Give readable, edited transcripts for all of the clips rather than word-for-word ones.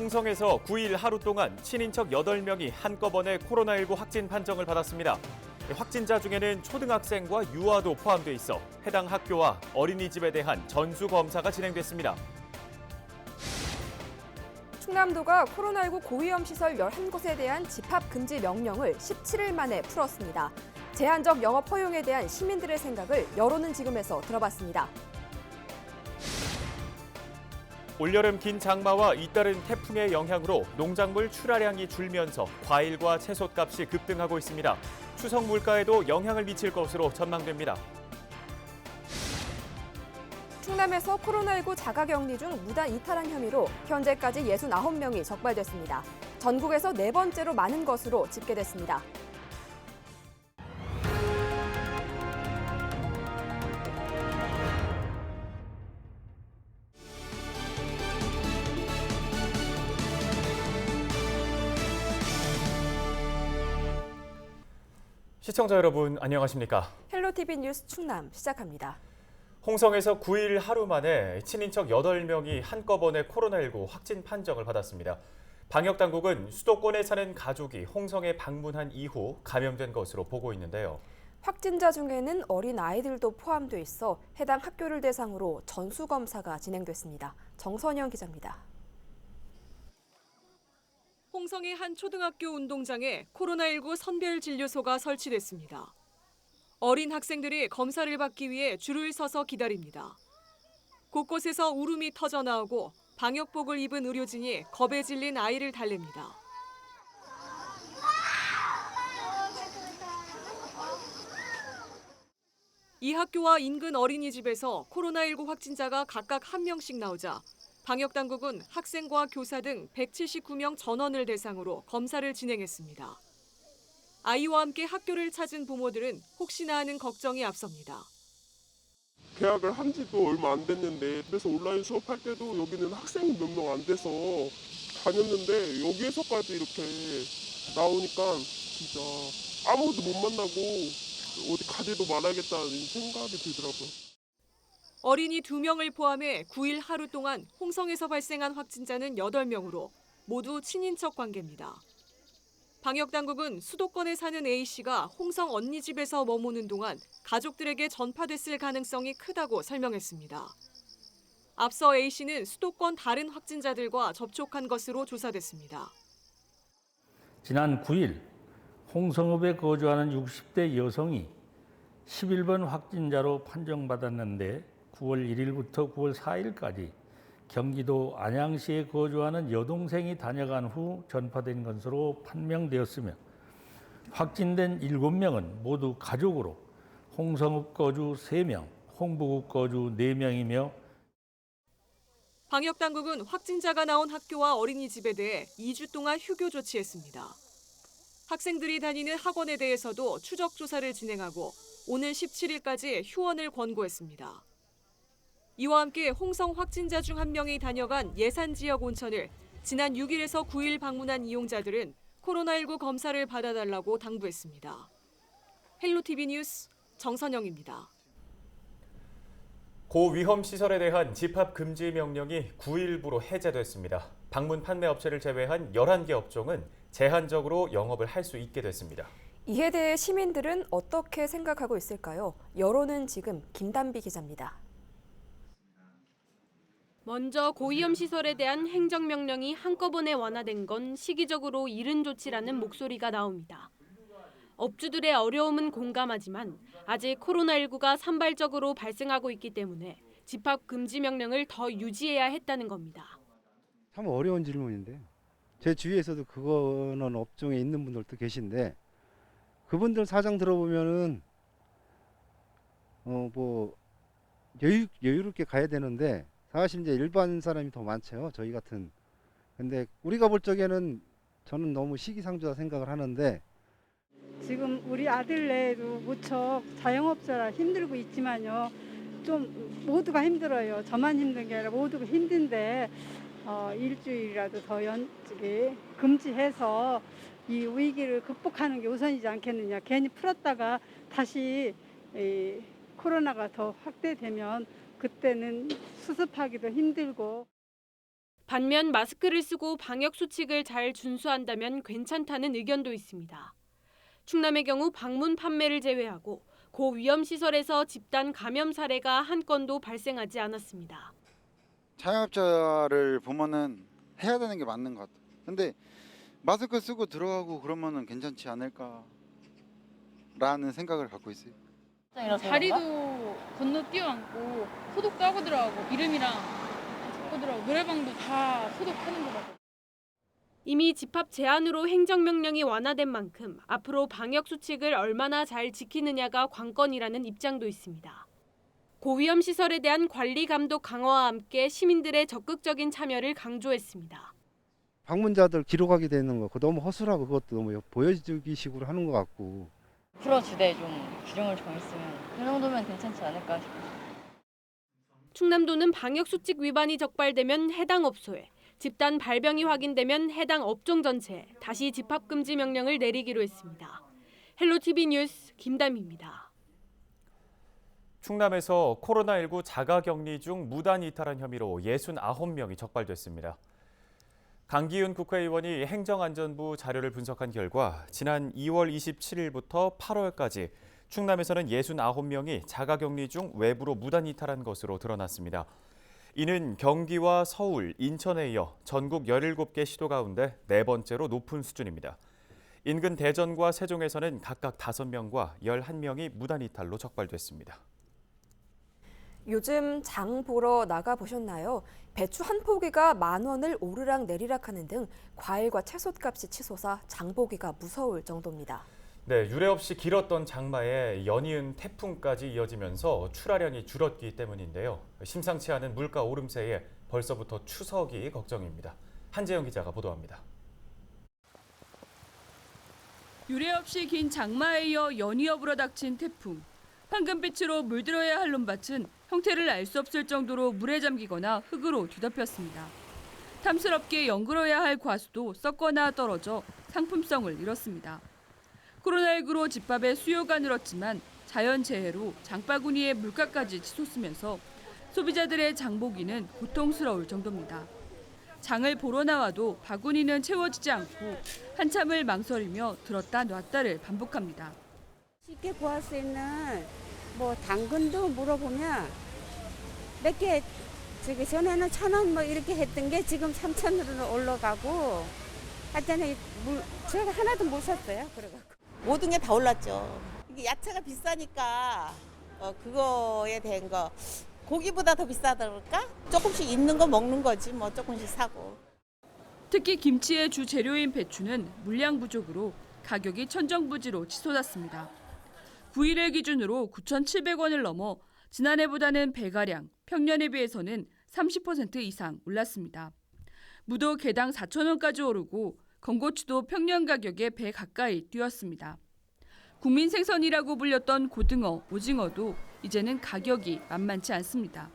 홍성에서 9일 하루 동안 친인척 8명이 한꺼번에 코로나19 확진 판정을 받았습니다. 확진자 중에는 초등학생과 유아도 포함돼 있어 해당 학교와 어린이집에 대한 전수검사가 진행됐습니다. 충남도가 코로나19 고위험 시설 11곳에 대한 집합 금지 명령을 17일 만에 풀었습니다. 제한적 영업 허용에 대한 시민들의 생각을 여론은 지금에서 들어봤습니다. 올여름 긴 장마와 잇따른 태풍의 영향으로 농작물 출하량이 줄면서 과일과 채소값이 급등하고 있습니다. 추석 물가에도 영향을 미칠 것으로 전망됩니다. 충남에서 코로나19 자가격리 중 무단 이탈한 혐의로 현재까지 69명이 적발됐습니다. 전국에서 네 번째로 많은 것으로 집계됐습니다. 시청자 여러분 안녕하십니까? 헬로티비 뉴스 충남 시작합니다. 홍성에서 9일 하루 만에 친인척 8명이 한꺼번에 코로나19 확진 판정을 받았습니다. 방역당국은 수도권에 사는 가족이 홍성에 방문한 이후 감염된 것으로 보고 있는데요. 확진자 중에는 어린 아이들도 포함돼 있어 해당 학교를 대상으로 전수검사가 진행됐습니다. 정선영 기자입니다. 홍성의 한 초등학교 운동장에 코로나19 선별진료소가 설치됐습니다. 어린 학생들이 검사를 받기 위해 줄을 서서 기다립니다. 곳곳에서 울음이 터져 나오고 방역복을 입은 의료진이 겁에 질린 아이를 달랩니다. 이 학교와 인근 어린이집에서 코로나19 확진자가 각각 1명씩 나오자 방역당국은 학생과 교사 등 179명 전원을 대상으로 검사를 진행했습니다. 아이와 함께 학교를 찾은 부모들은 혹시나 하는 걱정이 앞섭니다. 개학을 한 지도 얼마 안 됐는데 그래서 온라인 수업할 때도 여기는 학생이 몇 명 안 돼서 다녔는데 여기에서까지 이렇게 나오니까 진짜 아무도 못 만나고 어디 가지도 말아야겠다는 생각이 들더라고요. 어린이 2명을 포함해 9일 하루 동안 홍성에서 발생한 확진자는 8명으로 모두 친인척 관계입니다. 방역당국은 수도권에 사는 A씨가 홍성 언니 집에서 머무는 동안 가족들에게 전파됐을 가능성이 크다고 설명했습니다. 앞서 A씨는 수도권 다른 확진자들과 접촉한 것으로 조사됐습니다. 지난 9일 홍성읍에 거주하는 60대 여성이 11번 확진자로 판정받았는데 9월 1일부터 9월 4일까지 경기도 안양시에 거주하는 여동생이 다녀간 후 전파된 것으로 판명되었으며 확진된 7명은 모두 가족으로 홍성읍 거주 3명, 홍부구 거주 4명이며 방역당국은 확진자가 나온 학교와 어린이집에 대해 2주 동안 휴교 조치했습니다. 학생들이 다니는 학원에 대해서도 추적 조사를 진행하고 오늘 17일까지 휴원을 권고했습니다. 이와 함께 홍성 확진자 중 1명이 다녀간 예산 지역 온천을 지난 6일에서 9일 방문한 이용자들은 코로나19 검사를 받아달라고 당부했습니다. 헬로티비 뉴스 정선영입니다. 고위험 시설에 대한 집합 금지 명령이 9일부로 해제됐습니다. 방문 판매 업체를 제외한 11개 업종은 제한적으로 영업을 할 수 있게 됐습니다. 이에 대해 시민들은 어떻게 생각하고 있을까요? 여론은 지금 김단비 기자입니다. 먼저 고위험 시설에 대한 행정명령이 한꺼번에 완화된 건 시기적으로 이른 조치라는 목소리가 나옵니다. 업주들의 어려움은 공감하지만 아직 코로나19가 산발적으로 발생하고 있기 때문에 집합 금지 명령을 더 유지해야 했다는 겁니다. 참 어려운 질문인데 제 주위에서도 그거는 업종에 있는 분들도 계신데 그분들 사정 들어보면은 뭐 여유롭게 가야 되는데 사실 이제 일반 사람이 더 많죠. 저희 같은. 근데 우리가 볼 적에는 저는 너무 시기상조다 생각을 하는데 지금 우리 아들네도 무척 자영업자라 힘들고 있지만요. 좀 모두가 힘들어요. 저만 힘든 게 아니라 모두가 힘든데 일주일이라도 더 금지해서 이 위기를 극복하는 게 우선이지 않겠느냐. 괜히 풀었다가 다시 코로나가 더 확대되면 그때는 수습하기도 힘들고. 반면 마스크를 쓰고 방역 수칙을 잘 준수한다면 괜찮다는 의견도 있습니다. 충남의 경우 방문 판매를 제외하고 고위험 시설에서 집단 감염 사례가 한 건도 발생하지 않았습니다. 자영업자를 보면은 해야 되는 게 맞는 것 같아요. 근데 마스크 쓰고 들어가고 그러면은 괜찮지 않을까라는 생각을 갖고 있어요. 다리도 건너 뛰어앉고 소독도 하고 들어가고 이름이랑 적고 들어가고 노래방도 다 소독하는 것 같아요. 이미 집합 제한으로 행정명령이 완화된 만큼 앞으로 방역 수칙을 얼마나 잘 지키느냐가 관건이라는 입장도 있습니다. 고위험 시설에 대한 관리 감독 강화와 함께 시민들의 적극적인 참여를 강조했습니다. 방문자들 기록하게 되는 거 그거 너무 허술하고 그것도 너무 보여주기 식으로 하는 것 같고. 풀어주되 좀 규정을 정했으면 그 정도면 괜찮지 않을까 싶어요. 충남도는 방역 수칙 위반이 적발되면 해당 업소에, 집단 발병이 확인되면 해당 업종 전체에 다시 집합 금지 명령을 내리기로 했습니다. 헬로티비 뉴스 김담희입니다. 충남에서 코로나19 자가격리 중 무단 이탈한 혐의로 69명이 적발됐습니다. 강기훈 국회의원이 행정안전부 자료를 분석한 결과 지난 2월 27일부터 8월까지 충남에서는 69명이 자가격리 중 외부로 무단 이탈한 것으로 드러났습니다. 이는 경기와 서울, 인천에 이어 전국 17개 시도 가운데 네 번째로 높은 수준입니다. 인근 대전과 세종에서는 각각 5명과 11명이 무단 이탈로 적발됐습니다. 요즘 장 보러 나가보셨나요? 배추 한 포기가 10,000원을 오르락 내리락 하는 등 과일과 채소값이 치솟아 장 보기가 무서울 정도입니다. 네, 유례 없이 길었던 장마에 연이은 태풍까지 이어지면서 출하량이 줄었기 때문인데요. 심상치 않은 물가 오름세에 벌써부터 추석이 걱정입니다. 한재영 기자가 보도합니다. 유례 없이 긴 장마에 이어 연이어 불어닥친 태풍. 황금빛으로 물들어야 할 논밭은 형태를 알 수 없을 정도로 물에 잠기거나 흙으로 뒤덮였습니다. 탐스럽게 연그러야 할 과수도 썩거나 떨어져 상품성을 잃었습니다. 코로나19로 집밥의 수요가 늘었지만 자연재해로 장바구니에 물가까지 치솟으면서 소비자들의 장보기는 고통스러울 정도입니다. 장을 보러 나와도 바구니는 채워지지 않고 한참을 망설이며 들었다 놨다를 반복합니다. 쉽게 구할 수 있는 뭐 당근도 물어보면 몇 개 저기 전에는 1,000원 뭐 이렇게 했던 게 지금 3,000원으로 올라가고 하여튼 제가 하나도 못 샀어요. 그래갖고 모든 게 다 올랐죠. 이게 야채가 비싸니까 그거에 대한 거 고기보다 더 비싸다 그럴까? 조금씩 있는 거 먹는 거지 뭐 조금씩 사고. 특히 김치의 주 재료인 배추는 물량 부족으로 가격이 천정부지로 치솟았습니다. 9일을 기준으로 9,700원을 넘어 지난해보다는 배가량, 평년에 비해서는 30% 이상 올랐습니다. 무도 개당 4,000원까지 오르고 건고추도 평년 가격의 배 가까이 뛰었습니다. 국민 생선이라고 불렸던 고등어, 오징어도 이제는 가격이 만만치 않습니다.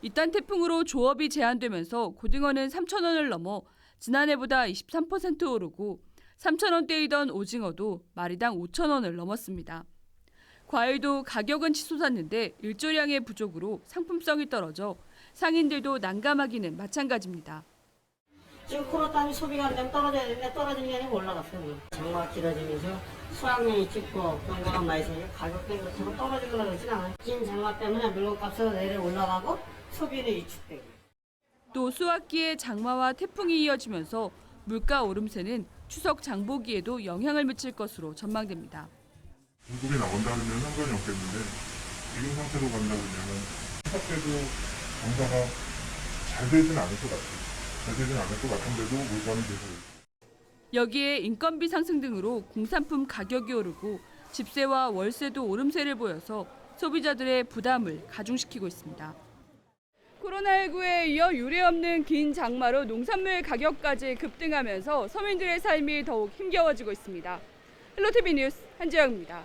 이딴 태풍으로 조업이 제한되면서 고등어는 3,000원을 넘어 지난해보다 23% 오르고 3,000원대이던 오징어도 마리당 5,000원을 넘었습니다. 과일도 가격은 치솟았는데 일조량의 부족으로 상품성이 떨어져 상인들도 난감하기는 마찬가지입니다. 지금 코로나 때문에 소비가 안 되면 떨어져야 되는데 떨어지는 게 아니고 올라갔어요. 장마가 길어지면서 수확량이 적고 그런 거가 많이 있어요. 가격도 그렇다고 떨어지거나 그러진 않아요. 긴 장마 때문에 물건값은 내려 올라가고 소비는 위축되고. 또 수확기에 장마와 태풍이 이어지면서 물가 오름세는 추석 장보기에도 영향을 미칠 것으로 전망됩니다. 중국에 나온다면 상관이 없겠는데 지금 상태로 간다 그러면 추석 때도 장사가 잘 되진 않을 것 같아요. 잘 되진 않을 것 같은데도 물건이 계속. 여기에 인건비 상승 등으로 공산품 가격이 오르고 집세와 월세도 오름세를 보여서 소비자들의 부담을 가중시키고 있습니다. 코로나19에 이어 유례없는 긴 장마로 농산물 가격까지 급등하면서 서민들의 삶이 더욱 힘겨워지고 있습니다. 헬로티비 뉴스 한지영입니다.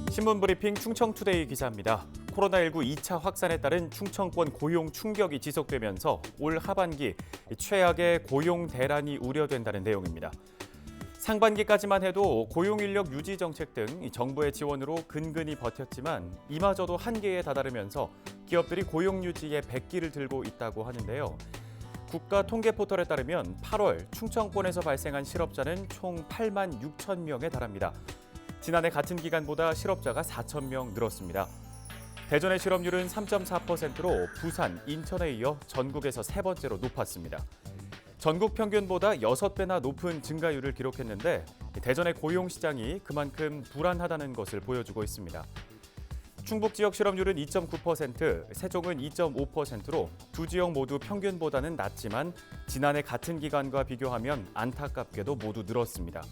신문브리핑 충청투데이 기자입니다. 코로나19 2차 확산에 따른 충청권 고용 충격이 지속되면서 올 하반기 최악의 고용 대란이 우려된다는 내용입니다. 상반기까지만 해도 고용인력 유지 정책 등 정부의 지원으로 근근히 버텼지만 이마저도 한계에 다다르면서 기업들이 고용 유지에 백기를 들고 있다고 하는데요. 국가 통계 포털에 따르면 8월 충청권에서 발생한 실업자는 총 8만 6천 명에 달합니다. 지난해 같은 기간보다 실업자가 4천 명 늘었습니다. 대전의 실업률은 3.4%로 부산, 인천에 이어 전국에서 세 번째로 높았습니다. 전국 평균보다 6배나 높은 증가율을 기록했는데 대전의 고용 시장이 그만큼 불안하다는 것을 보여주고 있습니다. 충북 지역 실업률은 2.9%, 세종은 2.5%로 두 지역 모두 평균보다는 낮지만 지난해 같은 기간과 비교하면 안타깝게도 모두 늘었습니다.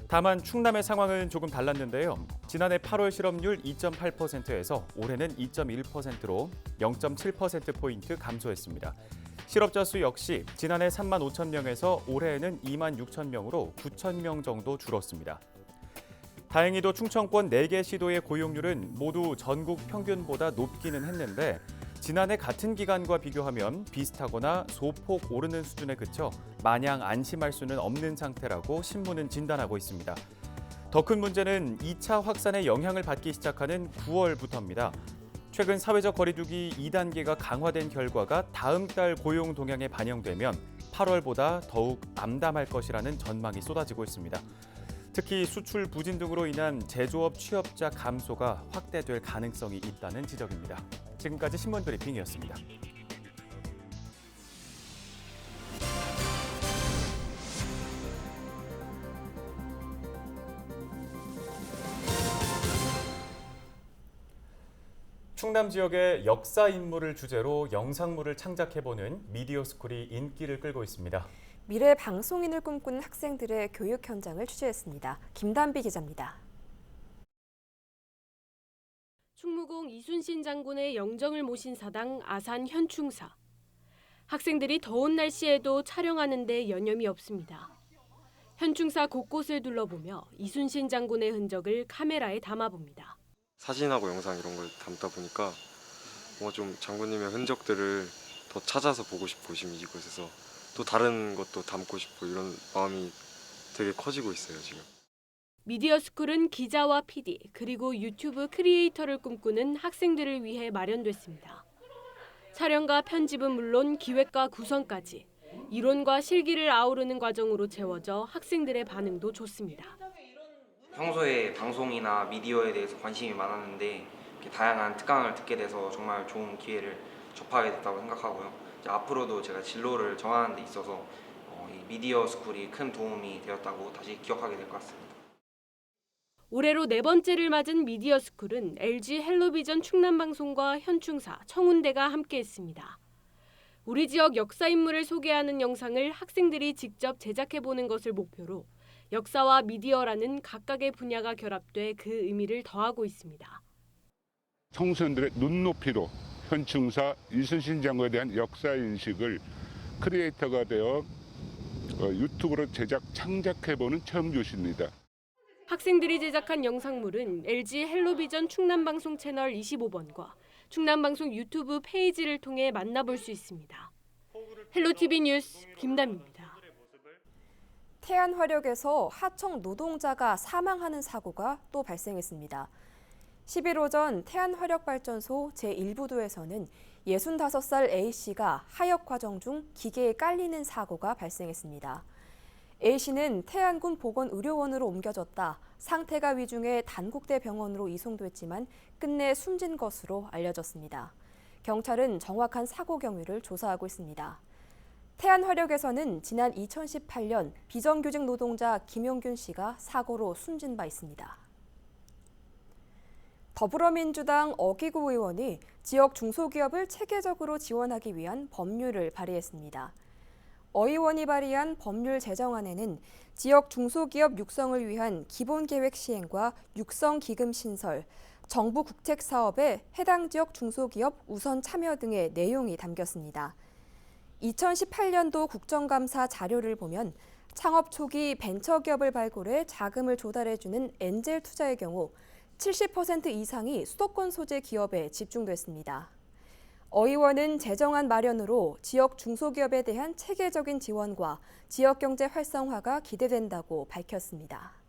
다만 충남의 상황은 조금 달랐는데요. 지난해 8월 실업률 2.8%에서 올해는 2.1%로 0.7%포인트 감소했습니다. 실업자 수 역시 지난해 3만 5천 명에서 올해에는 2만 6천 명으로 9천 명 정도 줄었습니다. 다행히도 충청권 4개 시도의 고용률은 모두 전국 평균보다 높기는 했는데 지난해 같은 기간과 비교하면 비슷하거나 소폭 오르는 수준에 그쳐 마냥 안심할 수는 없는 상태라고 신문은 진단하고 있습니다. 더 큰 문제는 2차 확산의 영향을 받기 시작하는 9월부터입니다. 최근 사회적 거리두기 2단계가 강화된 결과가 다음 달 고용 동향에 반영되면 8월보다 더욱 암담할 것이라는 전망이 쏟아지고 있습니다. 특히 수출 부진 등으로 인한 제조업 취업자 감소가 확대될 가능성이 있다는 지적입니다. 지금까지 신문 브리핑이었습니다. 충남 지역의 역사 인물을 주제로 영상물을 창작해보는 미디어 스쿨이 인기를 끌고 있습니다. 미래 방송인을 꿈꾸는 학생들의 교육 현장을 취재했습니다. 김단비 기자입니다. 충무공 이순신 장군의 영정을 모신 사당 아산 현충사. 학생들이 더운 날씨에도 촬영하는 데 여념이 없습니다. 현충사 곳곳을 둘러보며 이순신 장군의 흔적을 카메라에 담아봅니다. 사진하고 영상 이런 걸 담다 보니까 뭔가 좀 장군님의 흔적들을 더 찾아서 보고 싶고 지금 이곳에서 또 다른 것도 담고 싶고 이런 마음이 되게 커지고 있어요, 지금. 미디어 스쿨은 기자와 PD 그리고 유튜브 크리에이터를 꿈꾸는 학생들을 위해 마련됐습니다. 촬영과 편집은 물론 기획과 구성까지 이론과 실기를 아우르는 과정으로 채워져 학생들의 반응도 좋습니다. 평소에 방송이나 미디어에 대해서 관심이 많았는데 이렇게 다양한 특강을 듣게 돼서 정말 좋은 기회를 접하게 됐다고 생각하고요. 이제 앞으로도 제가 진로를 정하는 데 있어서 이 미디어 스쿨이 큰 도움이 되었다고 다시 기억하게 될 것 같습니다. 올해로 4번째를 맞은 미디어 스쿨은 LG 헬로비전 충남방송과 현충사, 청운대가 함께했습니다. 우리 지역 역사 인물을 소개하는 영상을 학생들이 직접 제작해보는 것을 목표로 역사와 미디어라는 각각의 분야가 결합돼 그 의미를 더하고 있습니다. 청소년들의 눈높이로 현충사 이순신 장군에 대한 역사 인식을 크리에이터가 되어 유튜브로 창작해보는 체험 교실입니다. 학생들이 제작한 영상물은 LG 헬로비전 충남방송 채널 25번과 충남방송 유튜브 페이지를 통해 만나볼 수 있습니다. 헬로티비 뉴스 김담입니다. 태안화력에서 하청 노동자가 사망하는 사고가 또 발생했습니다. 10일 오전 태안화력발전소 제1부도에서는 65살 A씨가 하역 과정 중 기계에 깔리는 사고가 발생했습니다. A씨는 태안군 보건의료원으로 옮겨졌다 상태가 위중해 단국대 병원으로 이송됐지만 끝내 숨진 것으로 알려졌습니다. 경찰은 정확한 사고 경위를 조사하고 있습니다. 태안화력에서는 지난 2018년 비정규직 노동자 김용균 씨가 사고로 숨진 바 있습니다. 더불어민주당 어기구 의원이 지역 중소기업을 체계적으로 지원하기 위한 법률을 발의했습니다. 어 의원이 발의한 법률 제정안에는 지역 중소기업 육성을 위한 기본계획 시행과 육성기금 신설, 정부 국책사업에 해당 지역 중소기업 우선 참여 등의 내용이 담겼습니다. 2018년도 국정감사 자료를 보면 창업 초기 벤처기업을 발굴해 자금을 조달해주는 엔젤 투자의 경우 70% 이상이 수도권 소재 기업에 집중됐습니다. 의원은 재정안 마련으로 지역 중소기업에 대한 체계적인 지원과 지역 경제 활성화가 기대된다고 밝혔습니다.